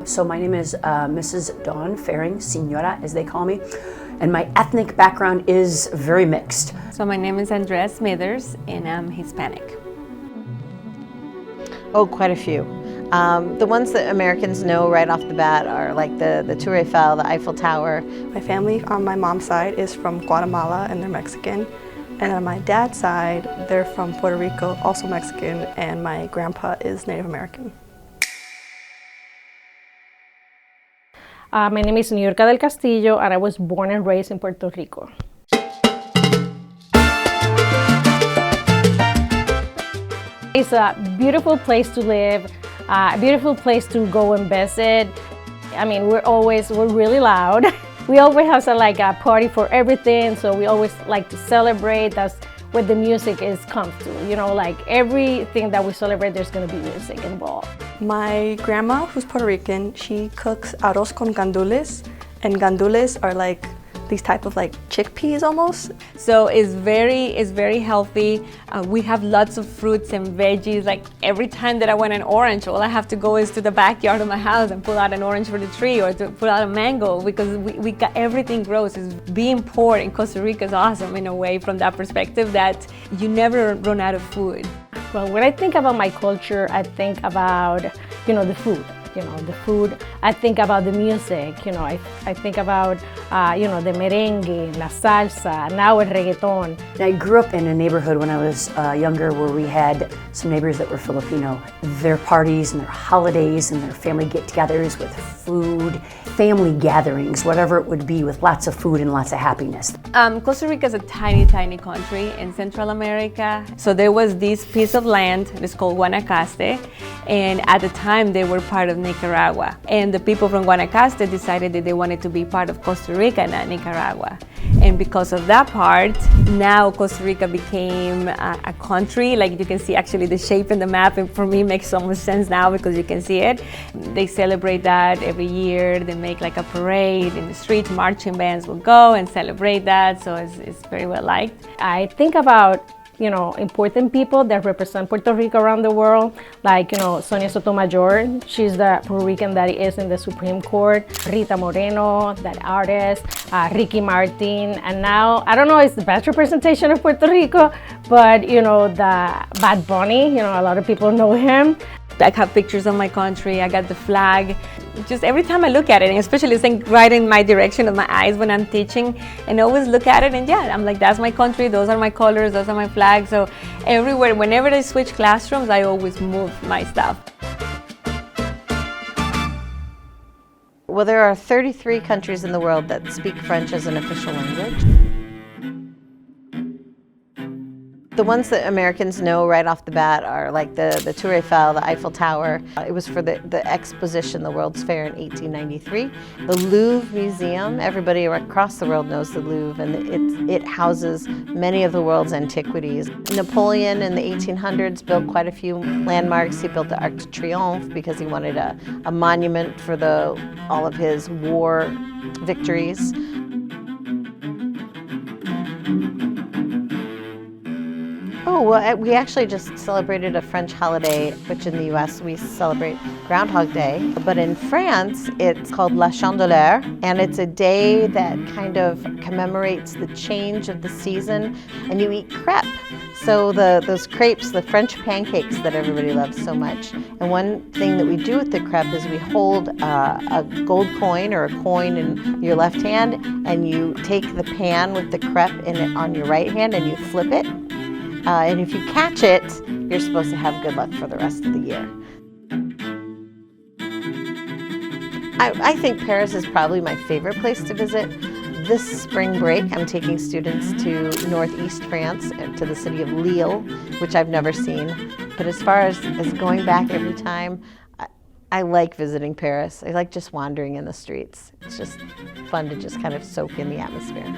So my name is Mrs. Dawn Faring, Senora as they call me, and my ethnic background is very mixed. So my name is Andrea Smithers and I'm Hispanic. Oh, quite a few. The ones that Americans know right off the bat are like the Tour Eiffel, the Eiffel Tower. My family on my mom's side is from Guatemala and they're Mexican. And on my dad's side, they're from Puerto Rico, also Mexican, and my grandpa is Native American. My name is Neuqua del Castillo and I was born and raised in Puerto Rico. It's a beautiful place to live, a beautiful place to go and visit. I mean, we're really loud. We always have a party for everything, so we always like to celebrate. That's what the music comes to. You know, like everything that we celebrate, there's gonna be music involved. My grandma, who's Puerto Rican, she cooks arroz con gandules, and gandules are like these type of chickpeas almost. So it's very healthy. We have lots of fruits and veggies. Like every time that I want an orange, all I have to go is to the backyard of my house and pull out an orange for the tree or to pull out a mango because we got everything grows. Being poor in Costa Rica is awesome in a way from that perspective that you never run out of food. Well, when I think about my culture, I think about, the food. The food. I think about the music. I think about, the merengue, la salsa, now el reggaeton. I grew up in a neighborhood when I was younger where we had some neighbors that were Filipino. Their parties and their holidays and their family get-togethers with food, family gatherings, whatever it would be, with lots of food and lots of happiness. Costa Rica is a tiny country in Central America. So there was this piece of land, it's called Guanacaste, and at the time they were part of Nicaragua. And the people from Guanacaste decided that they wanted to be part of Costa Rica, not Nicaragua. And because of that part, now Costa Rica became a country. Like you can see actually the shape in the map, and for me it makes so much sense now because you can see it. They celebrate that every year. They make like a parade in the streets, marching bands will go and celebrate that, so it's very well liked. I think about important people that represent Puerto Rico around the world, like, Sonia Sotomayor, she's the Puerto Rican that is in the Supreme Court, Rita Moreno, that artist, Ricky Martin, and now, I don't know if it's the best representation of Puerto Rico, but, the Bad Bunny, a lot of people know him. I have pictures of my country, I got the flag. Just every time I look at it, and especially think right in my direction of my eyes when I'm teaching, and always look at it and I'm like, that's my country, those are my colors, those are my flags. So everywhere, whenever I switch classrooms, I always move my stuff. Well, there are 33 countries in the world that speak French as an official language. The ones that Americans know right off the bat are like the Tour Eiffel, the Eiffel Tower. It was for the exposition, the World's Fair in 1893. The Louvre Museum, everybody across the world knows the Louvre, and it houses many of the world's antiquities. Napoleon in the 1800s built quite a few landmarks. He built the Arc de Triomphe because he wanted a monument for all of his war victories. Oh, well, we actually just celebrated a French holiday, which in the US we celebrate Groundhog Day. But in France, it's called La Chandeleur, and it's a day that kind of commemorates the change of the season, and you eat crêpe. So those crepes, the French pancakes that everybody loves so much. And one thing that we do with the crêpe is we hold a gold coin or a coin in your left hand, and you take the pan with the crêpe in it on your right hand and you flip it. And if you catch it, you're supposed to have good luck for the rest of the year. I think Paris is probably my favorite place to visit. This spring break, I'm taking students to northeast France, to the city of Lille, which I've never seen. But as far as going back every time, I like visiting Paris. I like just wandering in the streets. It's just fun to just kind of soak in the atmosphere.